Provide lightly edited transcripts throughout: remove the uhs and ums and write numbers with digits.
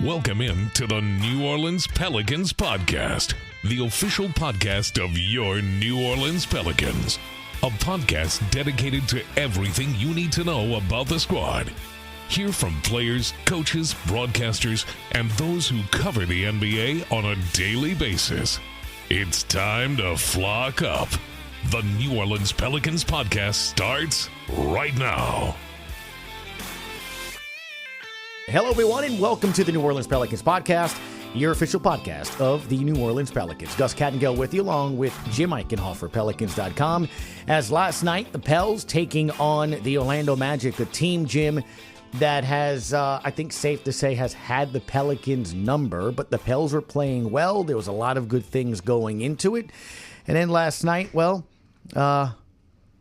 Welcome in to the New Orleans Pelicans Podcast, the official podcast of your New Orleans Pelicans. A podcast dedicated to everything you need to know about the squad. Hear from players, coaches, broadcasters, and those who cover the NBA on a daily basis. It's time to flock up. The New Orleans Pelicans Podcast starts right now. Hello, everyone, and welcome to the New Orleans Pelicans Podcast, your official podcast of the New Orleans Pelicans. Gus Kattengell with you, along with Jim Eichenhofer, Pelicans.com. As last night, the Pels taking on the Orlando Magic, a team, Jim, that has, I think safe to say, has had the Pelicans' number, but the Pels were playing well. There was a lot of good things going into it. And then last night, well,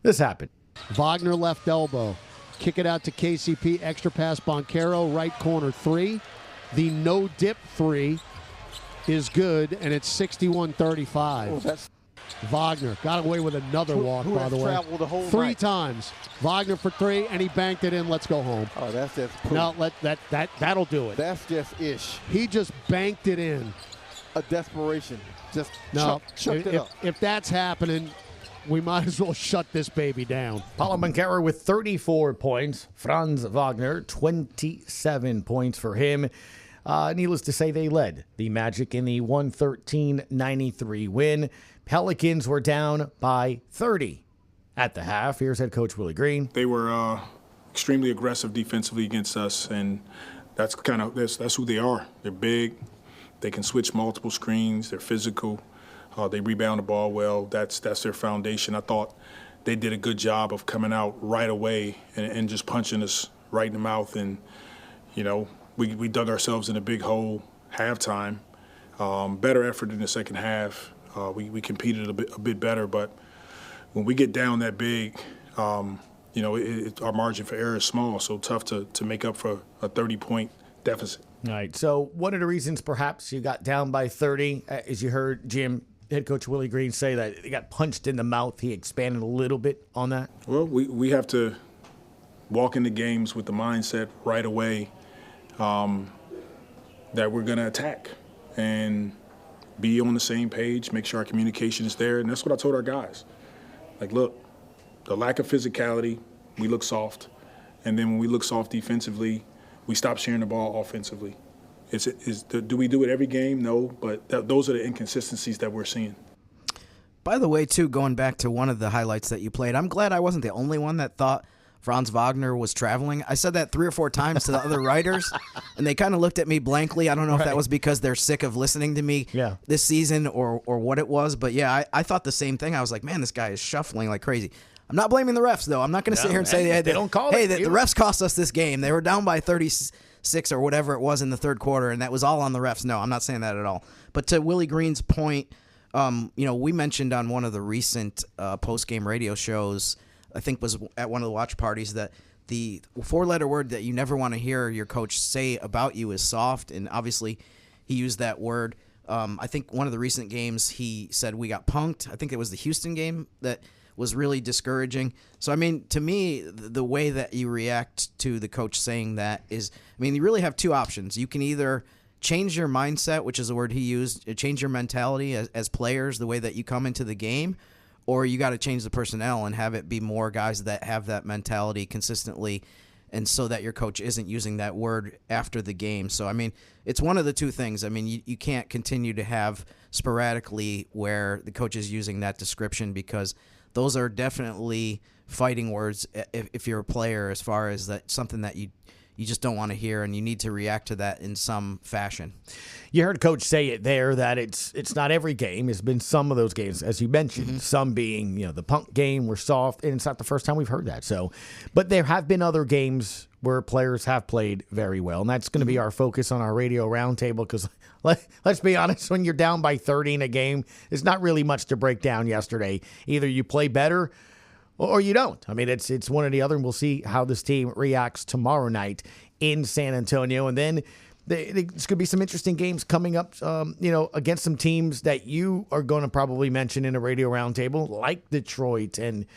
this happened. Wagner left elbow. Kick it out to KCP. Extra pass, Boncaro, right corner three. The no-dip three is good, and it's 61-35. Wagner got away with another walk, by the way. Three times. Wagner for three, and he banked it in. Let's go home. Oh, that's just poop. No, that'll do it. That's just ish. He just banked it in. A desperation. Just chucked it up. If that's happening, we might as well shut this baby down. Paulo Boncaro with 34 points. Franz Wagner, 27 points for him. Needless to say, they led the Magic in the 113-93 win. Pelicans were down by 30 at the half. Here's head coach Willie Green. They were extremely aggressive defensively against us, and that's who they are. They're big. They can switch multiple screens. They're physical. They rebound the ball well. That's their foundation. I thought they did a good job of coming out right away and just punching us right in the mouth. And, you know, we dug ourselves in a big hole halftime. Better effort in the second half. We competed a bit better. But when we get down that big, our margin for error is small, so tough to make up for a 30-point deficit. All right, so one of the reasons perhaps you got down by 30, as you heard Jim, head coach Willie Green, say that he got punched in the mouth. He expanded a little bit on that. Well, we have to walk into games with the mindset right away that we're going to attack and be on the same page, make sure our communication is there. And that's what I told our guys. Like, look, the lack of physicality, we look soft. And then when we look soft defensively, we stop sharing the ball offensively. Do we do it every game? No, but those are the inconsistencies that we're seeing. By the way, too, going back to one of the highlights that you played, I'm glad I wasn't the only one that thought Franz Wagner was traveling. I said that 3 or 4 times to the other writers, and they kind of looked at me blankly. I don't know if that was because they're sick of listening to me this season or what it was, but yeah, I thought the same thing. I was like, man, this guy is shuffling like crazy. I'm not blaming the refs, though. I'm not going to sit here and say they don't call hey, it. the refs cost us this game. They were down by 36 or whatever it was in the third quarter, and that was all on the refs. No, I'm not saying that at all. But to Willie Green's point, we mentioned on one of the recent post-game radio shows, I think was at one of the watch parties, that the 4-letter word that you never want to hear your coach say about you is soft, and obviously he used that word. I think one of the recent games he said we got punked. I think it was the Houston game that was really discouraging. So, I mean, to me, the way that you react to the coach saying that is, I mean, you really have 2 options. You can either change your mindset, which is the word he used, change your mentality as players, the way that you come into the game, or you got to change the personnel and have it be more guys that have that mentality consistently, and so that your coach isn't using that word after the game. So, I mean, it's one of the 2 things. I mean, you can't continue to have sporadically where the coach is using that description, because those are definitely fighting words if you're a player, as far as that something that you just don't want to hear, and you need to react to that in some fashion. You heard Coach say it there, that it's not every game. It's been some of those games, as you mentioned, some being, the punk game were soft, and it's not the first time we've heard that. So, but there have been other games where players have played very well, and that's going to be our focus on our radio roundtable, because let's be honest, when you're down by 30 in a game, there's not really much to break down yesterday. Either you play better or you don't. I mean, it's one or the other, and we'll see how this team reacts tomorrow night in San Antonio. And then there's going to be some interesting games coming up, against some teams that you are going to probably mention in a radio roundtable, like Detroit. And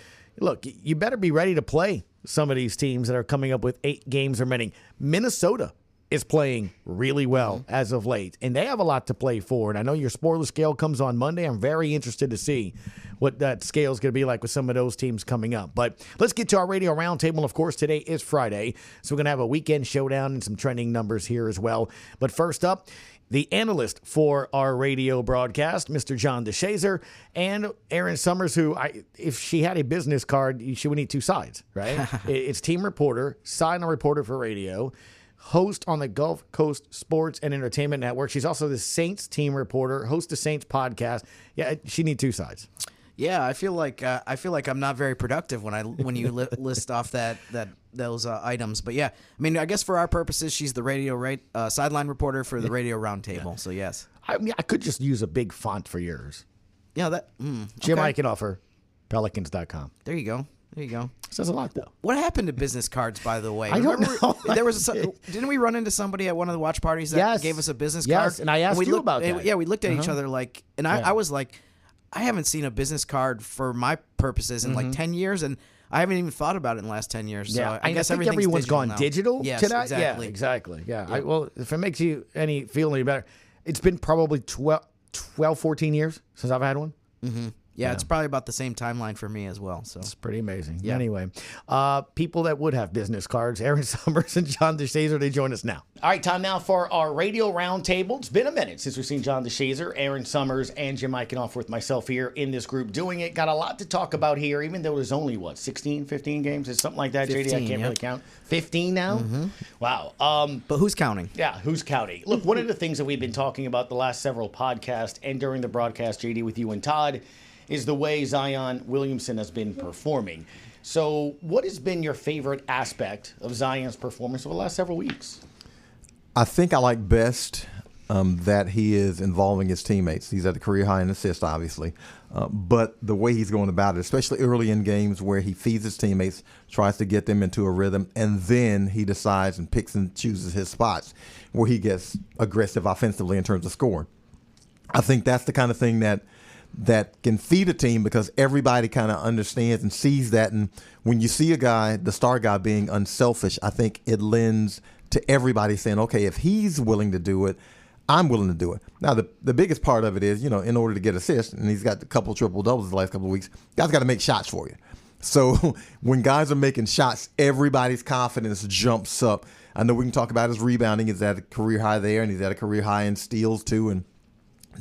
look, you better be ready to play some of these teams that are coming up with 8 games remaining. Minnesota is playing really well as of late, and they have a lot to play for. And I know your spoiler scale comes on Monday. I'm very interested to see what that scale is going to be like with some of those teams coming up. But let's get to our radio roundtable. Of course, today is Friday, so we're going to have a weekend showdown and some trending numbers here as well. But first up, the analyst for our radio broadcast, Mr. John DeShazier, and Erin Summers, who, if she had a business card, she would need two sides, right? It's team reporter, sideline reporter for radio, host on the Gulf Coast Sports and Entertainment Network. She's also the Saints team reporter, host the Saints podcast. Yeah, she needs two sides. Yeah, I feel like I'm not very productive when you list off those items. But yeah, I mean, I guess for our purposes, she's the radio sideline reporter for the Radio Roundtable. Yeah. So yes, I mean, I could just use a big font for yours. Yeah, Jim Eichenhofer, Pelicans.com. There you go. Says a lot, though. What happened to business cards, by the way? I don't know. Didn't we run into somebody at one of the watch parties that gave us a business card? Yes, and I asked you about that. Yeah, we looked at each other like, and I was like, I haven't seen a business card for my purposes in like 10 years, and I haven't even thought about it in the last 10 years. Yeah, so I guess think everyone's gone digital yes, today. Exactly. Yeah, exactly. Yeah. Well, if it makes you feel any better, it's been probably 12, 14 years since I've had one. Mm-hmm. Yeah, it's probably about the same timeline for me as well. So it's pretty amazing. Yeah. Anyway, people that would have business cards, Erin Summers and John DeShazier, they join us now. All right, time now for our radio roundtable. It's been a minute since we've seen John DeShazier, Erin Summers, and Jim Eichenhofer with myself here in this group doing it. Got a lot to talk about here, even though there's only, 16, 15 games? It's something like that, 15, JD? I can't really count. 15 now? Mm-hmm. Wow. But who's counting? Yeah, who's counting? Look, one of the things that we've been talking about the last several podcasts and during the broadcast, JD, with you and Todd, is the way Zion Williamson has been performing. So what has been your favorite aspect of Zion's performance over the last several weeks? I think I like best that he is involving his teammates. He's at a career high in assists, obviously. But the way he's going about it, especially early in games where he feeds his teammates, tries to get them into a rhythm, and then he decides and picks and chooses his spots where he gets aggressive offensively in terms of scoring. I think that's the kind of thing that can feed a team because everybody kind of understands and sees that. And when you see a guy, the star guy, being unselfish, I think it lends to everybody saying, okay, if he's willing to do it, I'm willing to do it. Now, the biggest part of it is, in order to get assists, and he's got a couple triple-doubles the last couple of weeks, guys got to make shots for you. So when guys are making shots, everybody's confidence jumps up. I know we can talk about his rebounding. He's at a career high there, and he's at a career high in steals, too, and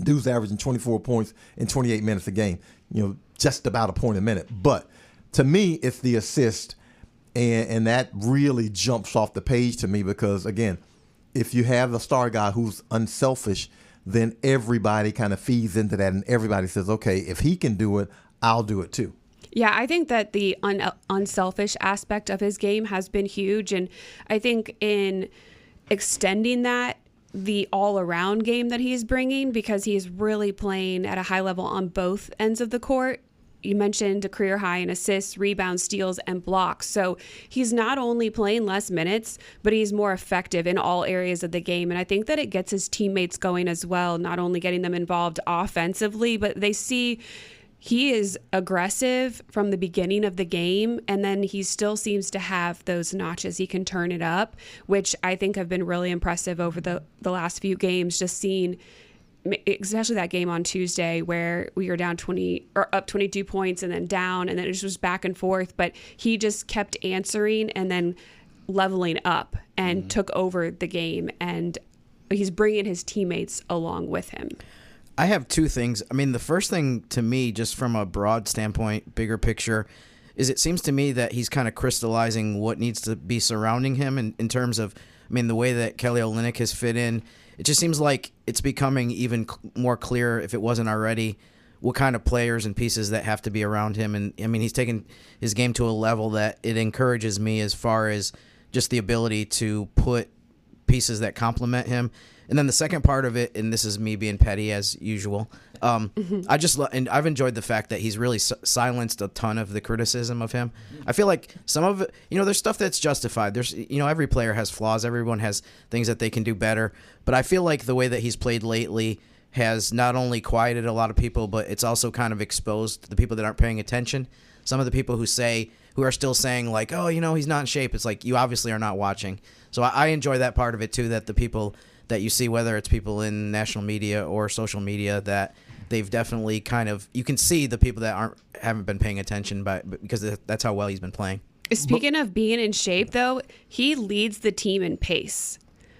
dude's averaging 24 points in 28 minutes a game, just about a point a minute. But to me, it's the assist, and that really jumps off the page to me because, again, if you have the star guy who's unselfish, then everybody kind of feeds into that, and everybody says, okay, if he can do it, I'll do it too. Yeah, I think that the unselfish aspect of his game has been huge, and I think in extending that, the all-around game that he's bringing, because he's really playing at a high level on both ends of the court. You mentioned a career high in assists, rebounds, steals, and blocks. So he's not only playing less minutes, but he's more effective in all areas of the game. And I think that it gets his teammates going as well, not only getting them involved offensively, but they see he is aggressive from the beginning of the game, and then he still seems to have those notches. He can turn it up, which I think have been really impressive over the last few games, just seeing, especially that game on Tuesday where we were down 20 or up 22 points and then down, and then it just was back and forth. But he just kept answering and then leveling up and took over the game, and he's bringing his teammates along with him. I have two things. I mean, the first thing to me, just from a broad standpoint, bigger picture, is it seems to me that he's kind of crystallizing what needs to be surrounding him in terms of, the way that Kelly Olynyk has fit in. It just seems like it's becoming even more clear, if it wasn't already, what kind of players and pieces that have to be around him. And, he's taken his game to a level that it encourages me as far as just the ability to put pieces that complement him. And then the second part of it, and this is me being petty as usual, and I've enjoyed the fact that he's really silenced a ton of the criticism of him. I feel like some of it, there's stuff that's justified. There's, every player has flaws. Everyone has things that they can do better. But I feel like the way that he's played lately has not only quieted a lot of people, but it's also kind of exposed the people that aren't paying attention. Some of the people who say, who are still saying like, oh, he's not in shape. It's like, you obviously are not watching. So I enjoy that part of it too, that the people that you see, whether it's people in national media or social media, that they've definitely you can see the people that haven't been paying attention because that's how well he's been playing. Speaking of being in shape, though, he leads the team in pace,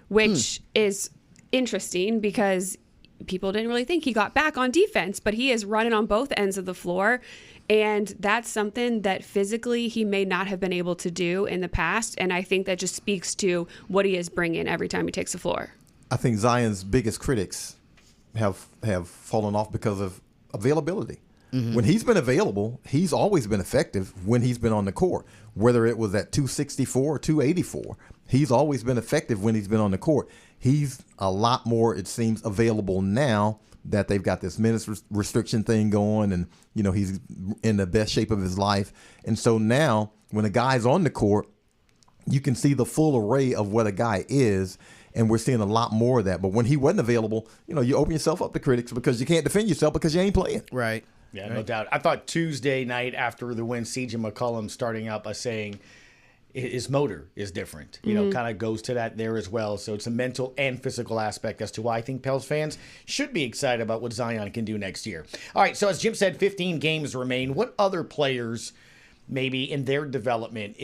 which is interesting because people didn't really think he got back on defense, but he is running on both ends of the floor. And that's something that physically he may not have been able to do in the past. And I think that just speaks to what he is bringing every time he takes the floor. I think Zion's biggest critics have fallen off because of availability. Mm-hmm. When he's been available, he's always been effective when he's been on the court. Whether it was at 264 or 284, he's always been effective when he's been on the court. He's a lot more, it seems, available now that they've got this minutes restriction thing going, and he's in the best shape of his life. And so now when a guy's on the court, you can see the full array of what a guy is, and we're seeing a lot more of that. But when he wasn't available, you open yourself up to critics because you can't defend yourself because you ain't playing. Right. Yeah, no doubt. I thought Tuesday night after the win, C.J. McCollum starting out by saying his motor is different. Kind of goes to that there as well. So it's a mental and physical aspect as to why I think Pels fans should be excited about what Zion can do next year. All right, so as Jim said, 15 games remain. What other players maybe in their development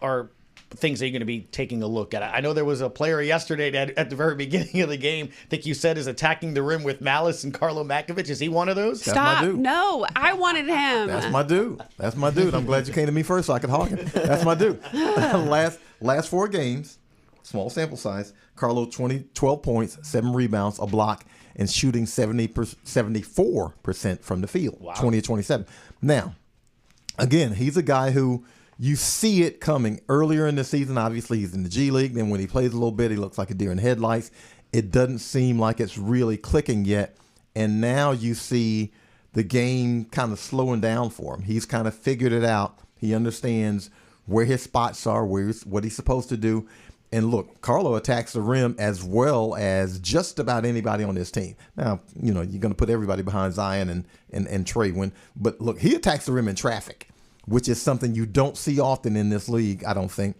are things that you're going to be taking a look at? I know there was a player yesterday that at the very beginning of the game, I think you said is attacking the rim with malice, and Carlo Makovic. Is he one of those? Stop. That's my dude. No, I wanted him. That's my dude. I'm glad you came to me first so I could hog him. That's my dude. Last 4 games, small sample size, Carlo 12 points, 7 rebounds, a block, and shooting 74% from the field. Wow. 20-27. Now, again, he's a guy who you see it coming earlier in the season. Obviously, he's in the G League. Then when he plays a little bit, he looks like a deer in headlights. It doesn't seem like it's really clicking yet. And now you see the game kind of slowing down for him. He's kind of figured it out. He understands where his spots are, what he's supposed to do. And look, Carlo attacks the rim as well as just about anybody on this team. Now, you're going to put everybody behind Zion and Trey. But look, he attacks the rim in traffic, which is something you don't see often in this league, I don't think.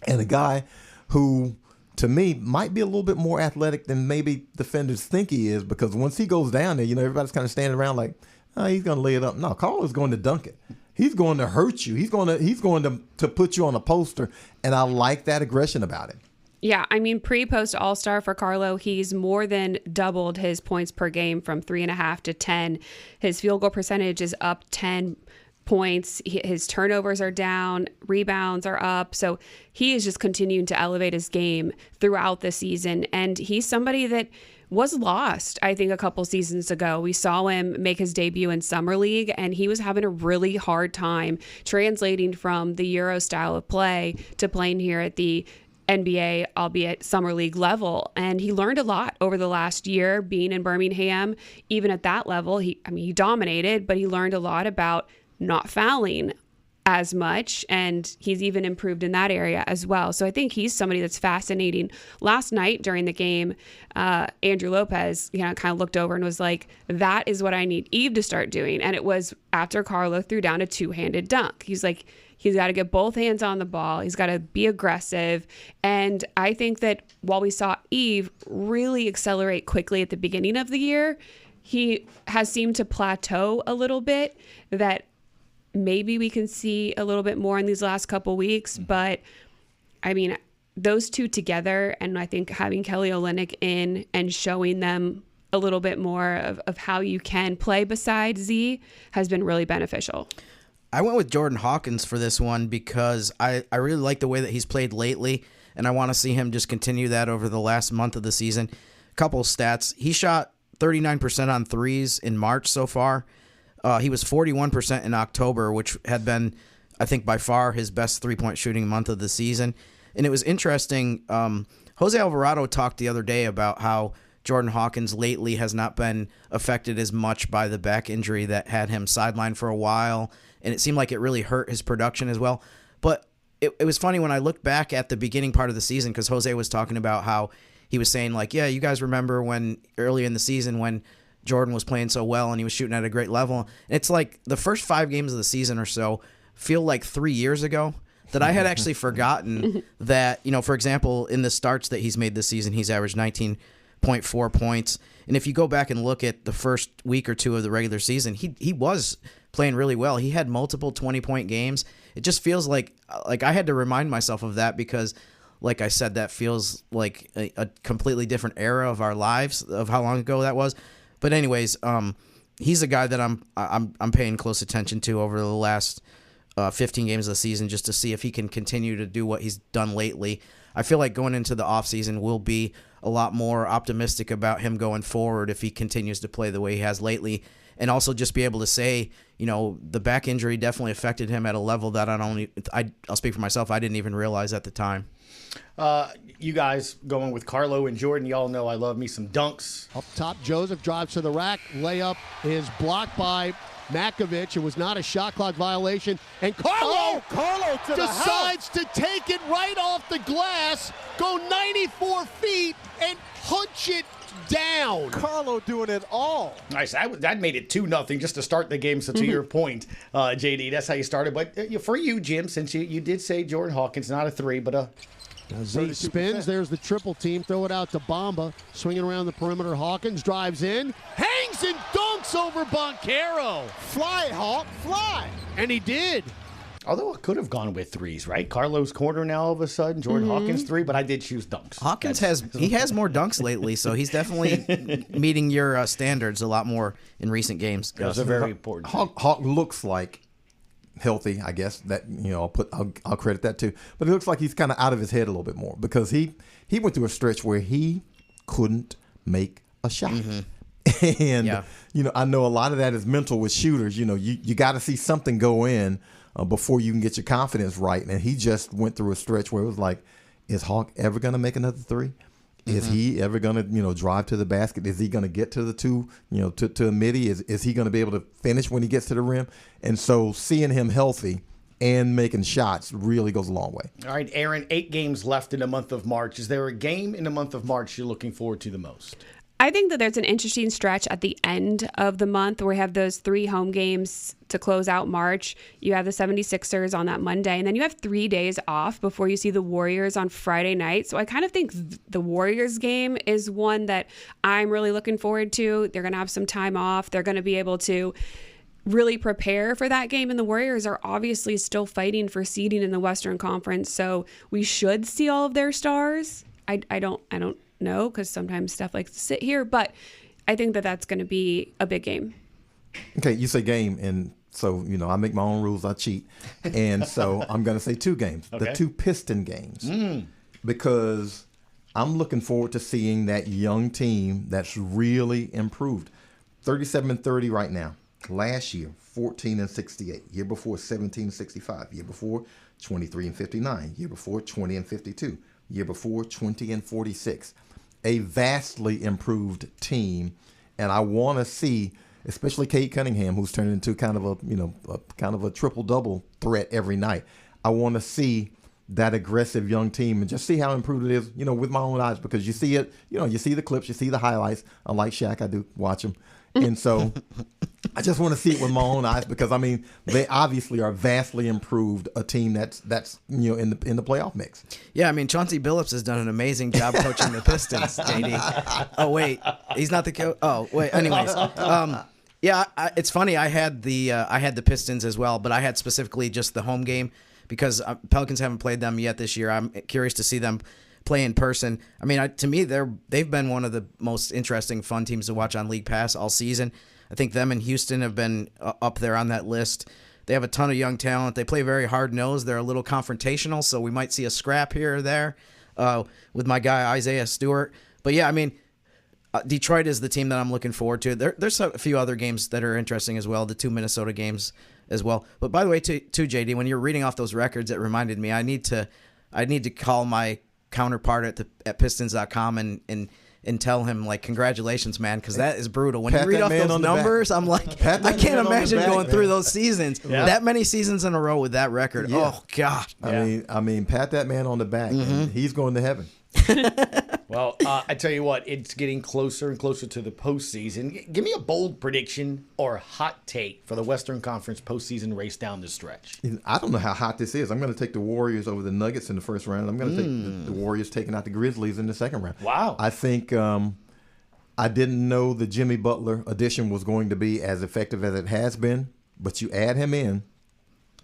And a guy who, to me, might be a little bit more athletic than maybe defenders think he is, because once he goes down there, everybody's kind of standing around like, oh, he's going to lay it up. No, Carlo's going to dunk it. He's going to hurt you. He's going to put you on a poster, and I like that aggression about him. Yeah, pre-post All-Star for Carlo, he's more than doubled his points per game from 3.5 to 10. His field goal percentage is up 10 points. His turnovers are down, rebounds are up. So he is just continuing to elevate his game throughout the season. And he's somebody that was lost, I think, a couple seasons ago. We saw him make his debut in Summer League, and he was having a really hard time translating from the Euro style of play to playing here at the NBA, albeit Summer League level. And he learned a lot over the last year being in Birmingham. Even at that level, he dominated, but he learned a lot about not fouling as much, and he's even improved in that area as well. So I think he's somebody that's fascinating. Last night during the game, Andrew Lopez, kind of looked over and was like, that is what I need Eve to start doing. And it was after Carlo threw down a 2-handed dunk. He's like, he's got to get both hands on the ball. He's got to be aggressive. And I think that while we saw Eve really accelerate quickly at the beginning of the year, he has seemed to plateau a little bit, that maybe we can see a little bit more in these last couple weeks. But those two together, and I think having Kelly Olynyk in and showing them a little bit more of how you can play beside Z has been really beneficial. I went with Jordan Hawkins for this one because I really like the way that he's played lately, and I want to see him just continue that over the last month of the season. Couple stats. He shot 39% on threes in March so far. He was 41% in October, which had been, I think, by far his best three-point shooting month of the season. And it was interesting. Jose Alvarado talked the other day about how Jordan Hawkins lately has not been affected as much by the back injury that had him sidelined for a while, and it seemed like it really hurt his production as well. But it was funny when I looked back at the beginning part of the season, because Jose was talking about how he was saying, like, yeah, you guys remember when early in the season when Jordan was playing so well and he was shooting at a great level. And it's like the first 5 games of the season or so, feel like 3 years ago that I had actually forgotten that, for example, in the starts that he's made this season, he's averaged 19.4 points. And if you go back and look at the first week or two of the regular season, he was playing really well. He had multiple 20-point games. It just feels like I had to remind myself of that because, like I said, that feels like a completely different era of our lives, of how long ago that was. But anyways, he's a guy that I'm paying close attention to over the last 15 games of the season just to see if he can continue to do what he's done lately. I feel like going into the offseason we'll be a lot more optimistic about him going forward if he continues to play the way he has lately, and also just be able to say, the back injury definitely affected him at a level that I'll speak for myself, I didn't even realize at the time. You guys going with Carlo and Jordan, y'all know I love me some dunks. Up top, Joseph drives to the rack. Layup is blocked by Makovich. It was not a shot clock violation. And Carlo decides to take it right off the glass, go 94 feet, and punch it down. Carlo doing it all. Nice. That made it 2-0 just to start the game. So to your point, JD, that's how you started. But for you, Jim, since you did say Jordan Hawkins, not a 3, but a... As he spins, there's the triple team. Throw it out to Bamba. Swinging around the perimeter. Hawkins drives in. Hangs and dunks over Boncaro. Fly, Hawk, fly. And he did. Although I could have gone with 3s, right? Carlo's corner now all of a sudden. Jordan Hawkins 3, but I did choose dunks. Hawkins has more dunks lately, so he's definitely meeting your standards a lot more in recent games. Those are very important. Hawk looks like healthy, I guess. That I'll credit that too. But it looks like he's kind of out of his head a little bit more because he went through a stretch where he couldn't make a shot. And I know a lot of that is mental with shooters. You got to see something go in before you can get your confidence right. And he just went through a stretch where it was like, is Hawk ever going to make another 3? Is he ever going to, drive to the basket? Is he going to get to the 2, to a midi? Is he going to be able to finish when he gets to the rim? And so seeing him healthy and making shots really goes a long way. All right, Erin, 8 games left in the month of March. Is there a game in the month of March you're looking forward to the most? I think that there's an interesting stretch at the end of the month where we have those 3 home games to close out March. You have the 76ers on that Monday, and then you have 3 days off before you see the Warriors on Friday night. So I kind of think the Warriors game is one that I'm really looking forward to. They're going to have some time off. They're going to be able to really prepare for that game, and the Warriors are obviously still fighting for seeding in the Western Conference, so we should see all of their stars. I don't know, because sometimes stuff likes to sit here, but I think that that's going to be a big game. Okay, you say game, and so, I make my own rules, I cheat. And so I'm going to say 2 games, the 2 Piston games, because I'm looking forward to seeing that young team that's really improved. 37-30 right now. Last year, 14-68. Year before, 17-65. Year before, 23-59. Year before, 20-52. Year before, 20-46. A vastly improved team, and I want to see, especially Cade Cunningham, who's turned into kind of a triple-double threat every night. I want to see that aggressive young team and just see how improved it is, with my own eyes, because you see it, you see the clips, you see the highlights. Unlike Shaq, I do watch them. And so I just want to see it with my own eyes because, they obviously are vastly improved, a team that's in the playoff mix. Yeah, Chauncey Billups has done an amazing job coaching the Pistons, JD. Oh, wait. He's not the coach. Oh, wait. Anyways. It's funny. I had the Pistons as well, but I had specifically just the home game because Pelicans haven't played them yet this year. I'm curious to see them play in person. To me, they've been one of the most interesting, fun teams to watch on League Pass all season. I think them and Houston have been up there on that list. They have a ton of young talent. They play very hard-nosed. They're a little confrontational, so we might see a scrap here or there with my guy Isaiah Stewart. But yeah, Detroit is the team that I'm looking forward to. There's a few other games that are interesting as well, the 2 Minnesota games as well. But by the way, to JD, when you're reading off those records, it reminded me I need to call my counterpart at Pistons.com and tell him, congratulations, man, because that is brutal. When you read off those numbers, I'm like, I can't imagine going through those seasons, that many seasons in a row with that record. Yeah. Oh, God. I mean, pat that man on the back, and he's going to heaven. Well, I tell you what, it's getting closer and closer to the postseason. Give me a bold prediction or a hot take for the Western Conference postseason race down the stretch. I don't know how hot this is. I'm going to take the Warriors over the Nuggets in the first round. I'm going to take the Warriors taking out the Grizzlies in the second round. Wow. I think I didn't know the Jimmy Butler addition was going to be as effective as it has been, but you add him in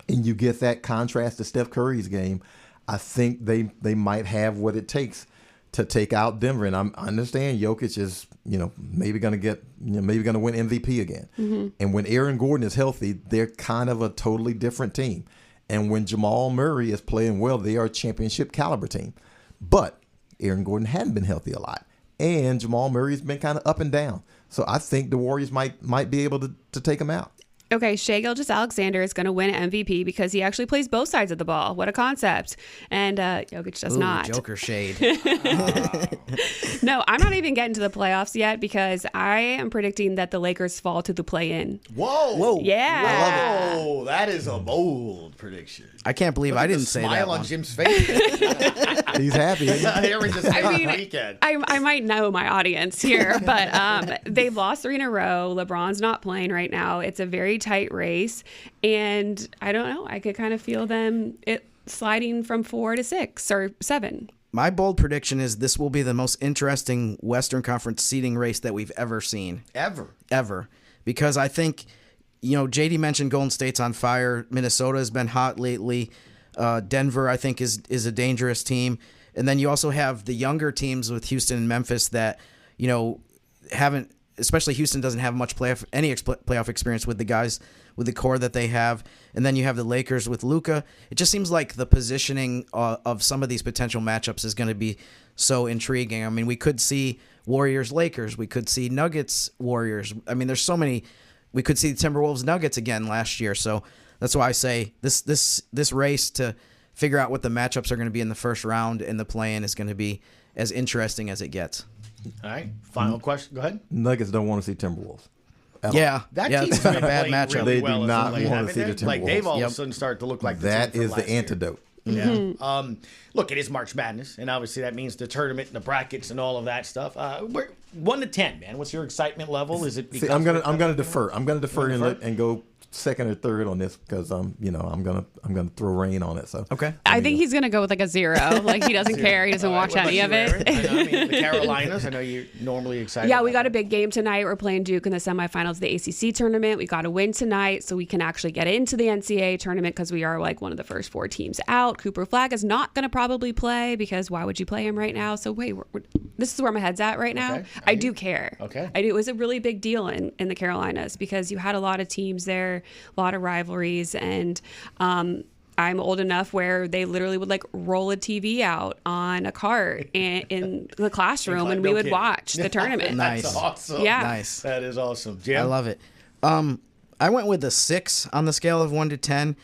and you get that contrast to Steph Curry's game. I think they might have what it takes to take out Denver. And I understand Jokic is, maybe going to win MVP again. Mm-hmm. And when Aaron Gordon is healthy, they're kind of a totally different team. And when Jamal Murray is playing well, they are a championship caliber team. But Aaron Gordon hadn't been healthy a lot. And Jamal Murray's been kind of up and down. So I think the Warriors might be able to take him out. Okay, Shai Gilgeous-Alexander is going to win MVP because he actually plays both sides of the ball. What a concept. And Jokic does not. Joker shade. No, I'm not even getting to the playoffs yet because I am predicting that the Lakers fall to the play-in. Whoa. Yeah. Whoa, that is a bold prediction. I can't believe I didn't say that Smile one. on Jim's face. He's happy. I might know my audience here, but they've lost 3 in a row. LeBron's not playing right now. It's a very tight race, and I don't know. I could kind of feel them sliding from 4 to 6 or 7. My bold prediction is this will be the most interesting Western Conference seeding race that we've ever seen. Ever. Because I think, JD mentioned Golden State's on fire. Minnesota has been hot lately. Denver, I think, is a dangerous team. And then you also have the younger teams with Houston and Memphis that, haven't, especially Houston doesn't have much playoff experience with the guys, with the core that they have. And then you have the Lakers with Luka. It just seems like the positioning of some of these potential matchups is going to be so intriguing. I mean, we could see Warriors-Lakers. We could see Nuggets-Warriors. I mean, there's so many. We could see the Timberwolves-Nuggets again last year. So that's why I say this race to figure out what the matchups are going to be in the first round and the play-in is going to be as interesting as it gets. All right. Final question. Go ahead. Nuggets don't want to see Timberwolves. That team's been a bad matchup. Really They do not want to see the Timberwolves. Like they've all of a sudden started to look like that the team is from the last year. antidote. Yeah. Mm-hmm. Look, it is March Madness, and obviously that means the tournament and the brackets and all of that stuff. We're 1 to 10, man. What's your excitement level? Is it? See, I'm gonna defer. I'm gonna defer and go second or third on this because I'm gonna throw rain on it. So okay. I think he's gonna go with like a 0. Like he doesn't care. He doesn't watch any of it. I mean, the Carolinas. I know you're normally excited. Yeah, we got a big game tonight. We're playing Duke in the semifinals of the ACC tournament. We got to win tonight so we can actually get into the NCAA tournament because we are like one of the first 4 teams out. Cooper Flagg is not going to probably play because why would you play him right now? So wait, this is where my head's at right now. Okay. I do care. Okay. I do. It was a really big deal in the Carolinas because you had a lot of teams there, a lot of rivalries, and I'm old enough where they literally would like roll a TV out on a cart in the classroom and we would watch the tournament. Nice. That's awesome. Yeah. Nice. That is awesome. Jim? I love it. I went with a 6 on the scale of 1 to 10.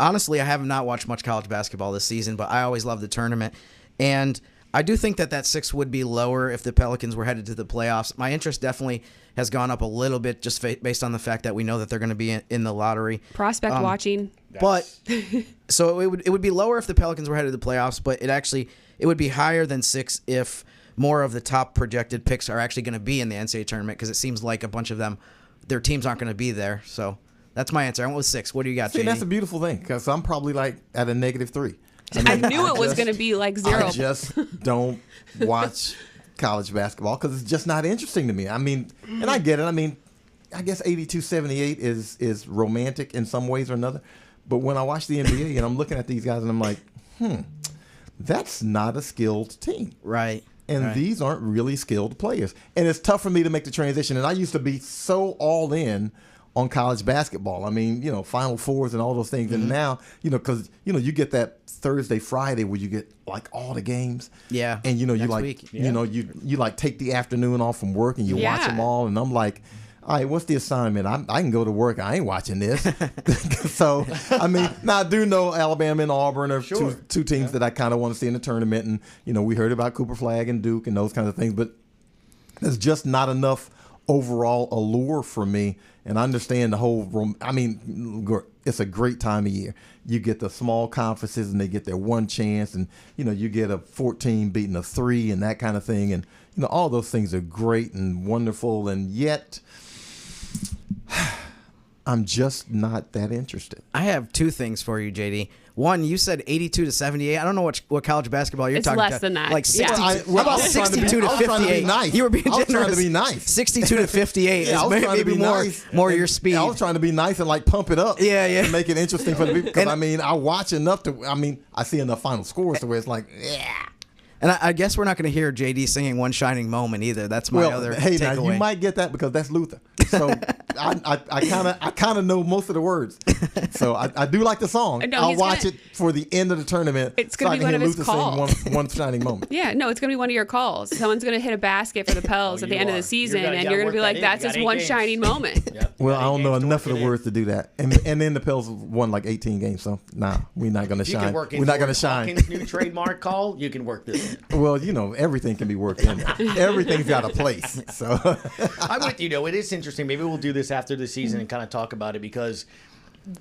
Honestly, I have not watched much college basketball this season, but I always love the tournament. And I do think that 6 would be lower if the Pelicans were headed to the playoffs. My interest definitely has gone up a little bit just based on the fact that we know that they're going to be in the lottery. Prospect watching. But so it would be lower if the Pelicans were headed to the playoffs, but it would be higher than 6 if more of the top projected picks are actually going to be in the NCAA tournament because it seems like a bunch of them, their teams aren't going to be there. So that's my answer. I went with 6. What do you got, See, JD? that's a beautiful thing because I'm probably like at a -3. I knew it was going to be like 0. I just don't watch college basketball because it's just not interesting to me. I mean, and I get it. I mean, I guess 82-78 is romantic in some ways or another. But when I watch the NBA and I'm looking at these guys and I'm like, that's not a skilled team. Right. And these aren't really skilled players. And it's tough for me to make the transition. And I used to be so all in on college basketball. I mean, Final Fours and all those things. And now, because, you get that Thursday, Friday where you get like all the games. Yeah. And, you Next like, week. you like take the afternoon off from work and you watch them all. And I'm like, all right, what's the assignment? I can go to work. I ain't watching this. So, I mean, now I do know Alabama and Auburn are two teams that I kind of want to see in the tournament. And, we heard about Cooper Flagg and Duke and those kinds of things. But there's just not enough overall allure for me. And I understand the whole, it's a great time of year. You get the small conferences and they get their one chance, and you get a 14 beating a 3 and that kind of thing, and all those things are great and wonderful, and yet I'm just not that interested. I have two things for you, JD. One, you said 82-78. I don't know what college basketball you're It's talking less about. than that. Like 62. Yeah. How about 62 to 58? Nice. You were being generous. I was trying to be nice. 62 to 58 Yeah, I was is trying to maybe be nice. more your speed. I was trying to be nice and like pump it up. Yeah. And make it interesting for the people. Because I watch enough I see enough final scores to where it's like, yeah. And I guess we're not going to hear JD singing One Shining Moment either. That's my other hey, takeaway. now you might get that because that's Luther. So I kind of know most of the words. So I do like the song. No, I'll watch it for the end of the tournament. It's going to be one of his calls. Sing one shining moment. Yeah, no, it's going to be one of your calls. Someone's going to hit a basket for the Pels at the end of the season, and you're going to be like, that's his one shining moment. Well, I don't know enough of the words to do that. And then the Pels won like 18 games, so we're not going to shine. We're not going to shine. Hawkins' new trademark call, you can work this in. Well, everything can be worked in. Everything's got a place. So I'm with you, though. It is interesting. Maybe we'll do this after the season and kind of talk about it, because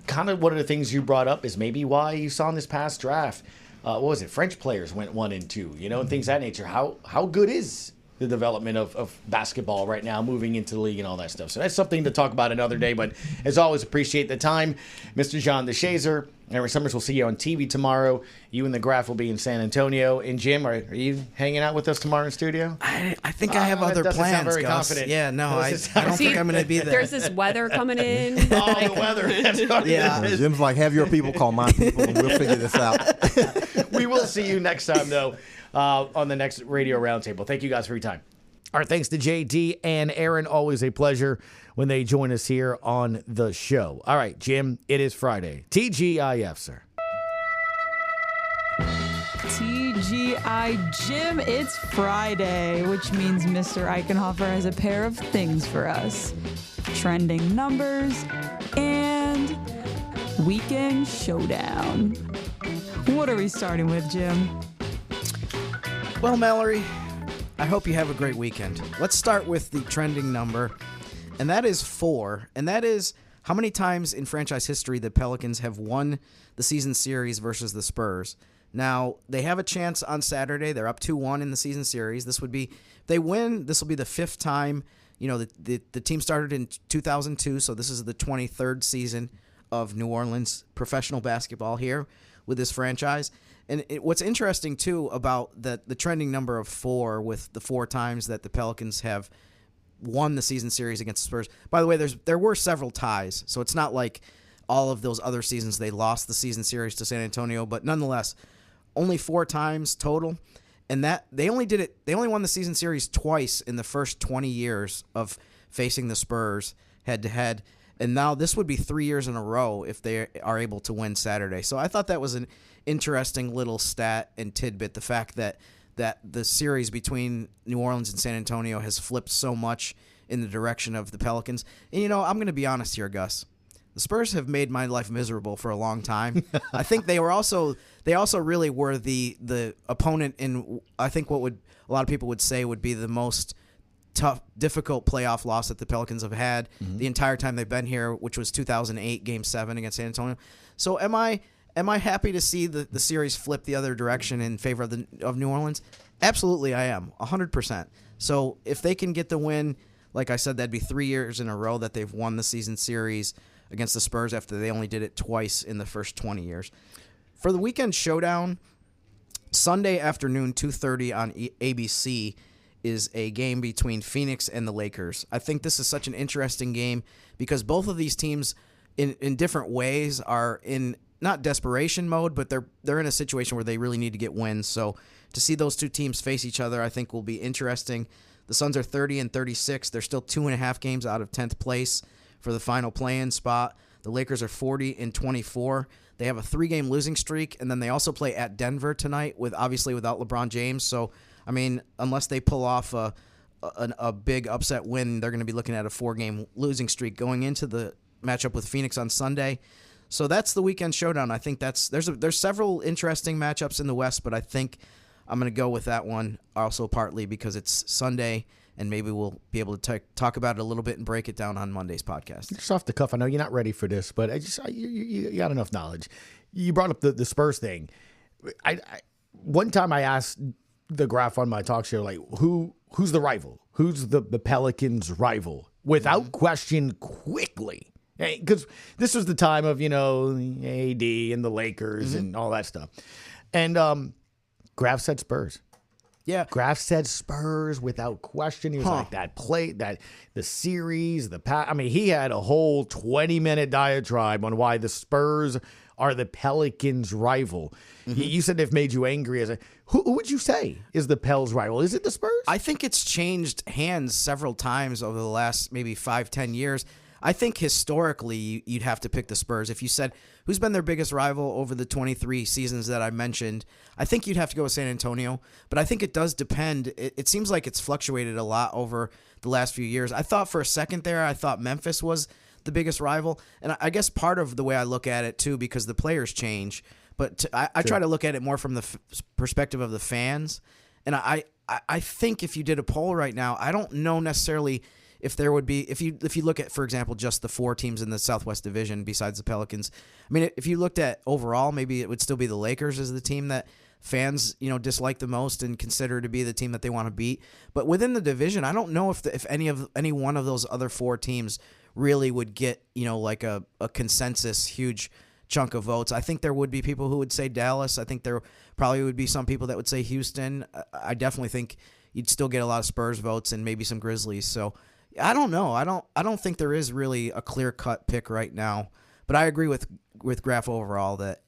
kind of one of the things you brought up is maybe why you saw in this past draft, what was it? French players went 1 and 2, and things of that nature. How good is the development of basketball right now, moving into the league and all that stuff? So that's something to talk about another day. But as always, appreciate the time. Mr. John DeShazier, Erin Summers, will see you on TV tomorrow. You and the Graph will be in San Antonio. And Jim, are you hanging out with us tomorrow in studio? I think I have other plans, sound very Gus. confident. Yeah, no, I don't think I'm going to be there. There's this weather coming in. Oh, the weather. That's what Yeah. it is. Jim's like, have your people call my people, and we'll figure this out. We will see you next time, though, on the next Radio Roundtable. Thank you guys for your time. Our thanks to JD and Erin. Always a pleasure when they join us here on the show. All right, Jim, it is Friday. TGIF, sir. TGI Jim, it's Friday, which means Mr. Eichenhofer has a pair of things for us. Trending numbers and weekend showdown. What are we starting with, Jim? Well, Mallory, I hope you have a great weekend. Let's start with the trending number, and that is 4. And that is how many times in franchise history the Pelicans have won the season series versus the Spurs. Now, they have a chance on Saturday. They're up 2-1 in the season series. This would be, if they win, this will be the 5th time. The team started in 2002, so this is the 23rd season of New Orleans professional basketball here with this franchise. And what's interesting, too, about the trending number of 4 with the 4 times that the Pelicans have won the season series against the Spurs. By the way, there were several ties, so it's not like all of those other seasons they lost the season series to San Antonio, but nonetheless, only 4 times total. And that they only won the season series twice in the first 20 years of facing the Spurs head-to-head. And now this would be 3 years in a row if they are able to win Saturday. So I thought that was an interesting little stat and tidbit, the fact that the series between New Orleans and San Antonio has flipped so much in the direction of the Pelicans. And, I'm going to be honest here, Gus. The Spurs have made my life miserable for a long time. I think they also really were the opponent in, I think, what a lot of people would say would be the most tough, difficult playoff loss that the Pelicans have had the entire time they've been here, which was 2008 Game 7 against San Antonio. So am I happy to see the series flip the other direction in favor of New Orleans? Absolutely, I am, 100%. So if they can get the win, like I said, that'd be 3 years in a row that they've won the season series against the Spurs after they only did it twice in the first 20 years. For the weekend showdown, Sunday afternoon, 2:30 on ABC, is a game between Phoenix and the Lakers. I think this is such an interesting game because both of these teams, in different ways, are in not desperation mode, but they're in a situation where they really need to get wins. So to see those two teams face each other, I think will be interesting. The Suns are 30-36. They're still 2.5 games out of 10th place for the final play-in spot. The Lakers are 40-24. They have a 3-game losing streak, and then they also play at Denver tonight, obviously without LeBron James. So, I mean, unless they pull off a big upset win, they're going to be looking at a 4-game losing streak going into the matchup with Phoenix on Sunday. So that's the weekend showdown. I think there's several interesting matchups in the West, but I think I'm going to go with that one also partly because it's Sunday and maybe we'll be able to talk about it a little bit and break it down on Monday's podcast. Just off the cuff, I know you're not ready for this, but you got enough knowledge. You brought up the Spurs thing. One time I asked the Graph on my talk show, like, who's the rival? Who's the Pelicans' rival? Without question, quickly. Because this was the time of, AD and the Lakers and all that stuff. And Graf said Spurs. Yeah. Graf said Spurs without question. He was like, the series, he had a whole 20-minute diatribe on why the Spurs are the Pelicans' rival. You said they've made you angry. Who would you say is the Pels' rival? Is it the Spurs? I think it's changed hands several times over the last maybe 5-10 years. I think historically you'd have to pick the Spurs. If you said who's been their biggest rival over the 23 seasons that I mentioned, I think you'd have to go with San Antonio. But I think it does depend. It seems like it's fluctuated a lot over the last few years. I thought for a second there, I thought Memphis was the biggest rival. And I guess part of the way I look at it, too, because the players change. But I try to look at it more from the perspective of the fans. And I think if you did a poll right now, I don't know necessarily if there would be, if you look at, for example, just the 4 teams in the Southwest Division besides the Pelicans. I mean, if you looked at overall, maybe it would still be the Lakers as the team that fans, dislike the most and consider to be the team that they want to beat. But within the division, I don't know if any one of those other 4 teams really would get, like a consensus huge chunk of votes. I think there would be people who would say Dallas. I think there probably would be some people that would say Houston. I definitely think you'd still get a lot of Spurs votes and maybe some Grizzlies. So I don't know. I don't think there is really a clear-cut pick right now. But I agree with Graf overall that,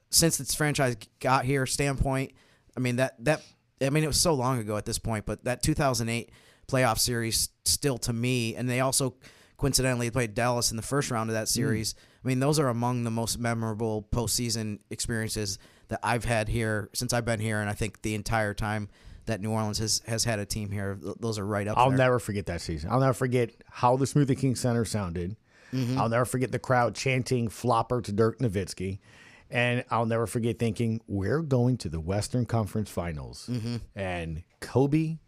since this franchise got here standpoint, it was so long ago at this point, but that 2008 playoff series still to me, and they also coincidentally played Dallas in the first round of that series. Those are among the most memorable postseason experiences that I've had here since I've been here, and I think the entire time that New Orleans has had a team here. Those are right up there. I'll never forget that season. I'll never forget how the Smoothie King Center sounded. I'll never forget the crowd chanting "Flopper" to Dirk Nowitzki. And I'll never forget thinking, we're going to the Western Conference Finals. And Kobe,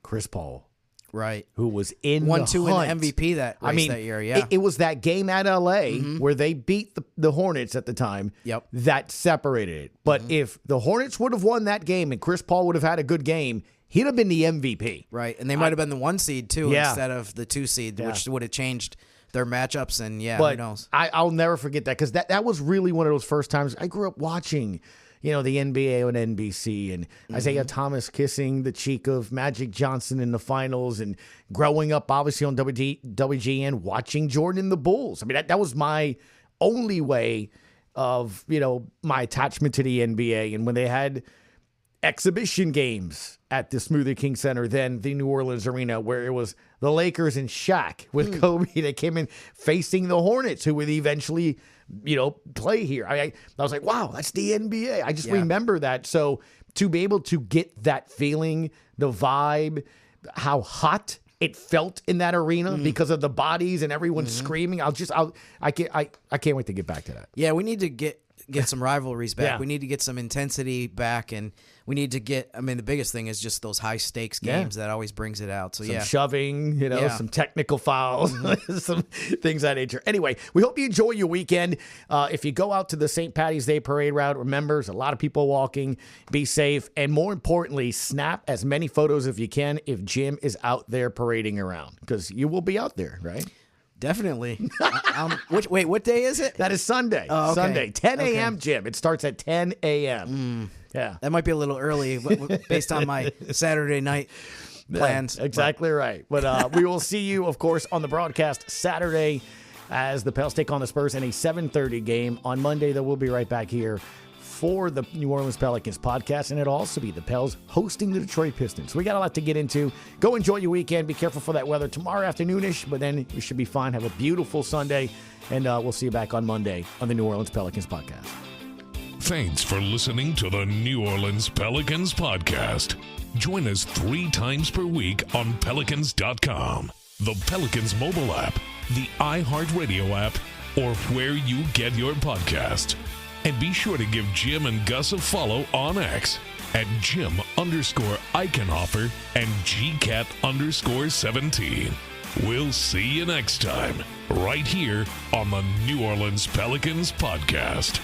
Chris Paul. Right. Who was in 1-2 the hunt. in the MVP that year, yeah. It was that game at L.A. Where they beat the Hornets at the time that separated it. But if the Hornets would have won that game and Chris Paul would have had a good game, he'd have been the MVP. Right, and they might have been the 1 seed, too, instead of the 2 seed, which would have changed their matchups, and who knows. I'll never forget that, because that was really one of those first times I grew up watching the NBA on NBC, and Isaiah Thomas kissing the cheek of Magic Johnson in the finals, and growing up obviously on WGN watching Jordan and the Bulls. That was my only way of, my attachment to the NBA. And when they had exhibition games at the Smoothie King Center, then the New Orleans Arena, where it was the Lakers and Shaq with Kobe that came in facing the Hornets, who would eventually play here. I was like, wow, that's the NBA. I just remember that. So to be able to get that feeling, the vibe, how hot it felt in that arena because of the bodies and everyone screaming, I can't wait to get back to that. Yeah, we need to get some rivalries back. We need to get some intensity back, and we need to get, the biggest thing is just those high stakes games that always brings it out. So some shoving, some technical fouls, some things of that nature. Anyway, we hope you enjoy your weekend. If you go out to the St. Patty's Day parade route, remember, there's a lot of people walking. Be safe, and more importantly, snap as many photos as you can if Jim is out there parading around, because you will be out there, right? Definitely. What day is it? That is Sunday. Oh, okay. Sunday, 10 a.m., Jim. It starts at 10 a.m. Yeah. That might be a little early based on my Saturday night plans. Yeah, exactly right. But we will see you, of course, on the broadcast Saturday as the Pels take on the Spurs in a 7:30 game. On Monday, though, we'll be right back here for the New Orleans Pelicans podcast, and it'll also be the Pels hosting the Detroit Pistons. So we got a lot to get into. Go enjoy your weekend. Be careful for that weather tomorrow afternoonish, but then you should be fine. Have a beautiful Sunday, and we'll see you back on Monday on the New Orleans Pelicans podcast. Thanks for listening to the New Orleans Pelicans podcast. Join us 3 times per week on Pelicans.com, the Pelicans mobile app, the iHeartRadio app, or where you get your podcasts. And be sure to give Jim and Gus a follow on X at Jim_Eichel. Eichenhofer and GCat_17. We'll see you next time, right here on the New Orleans Pelicans Podcast.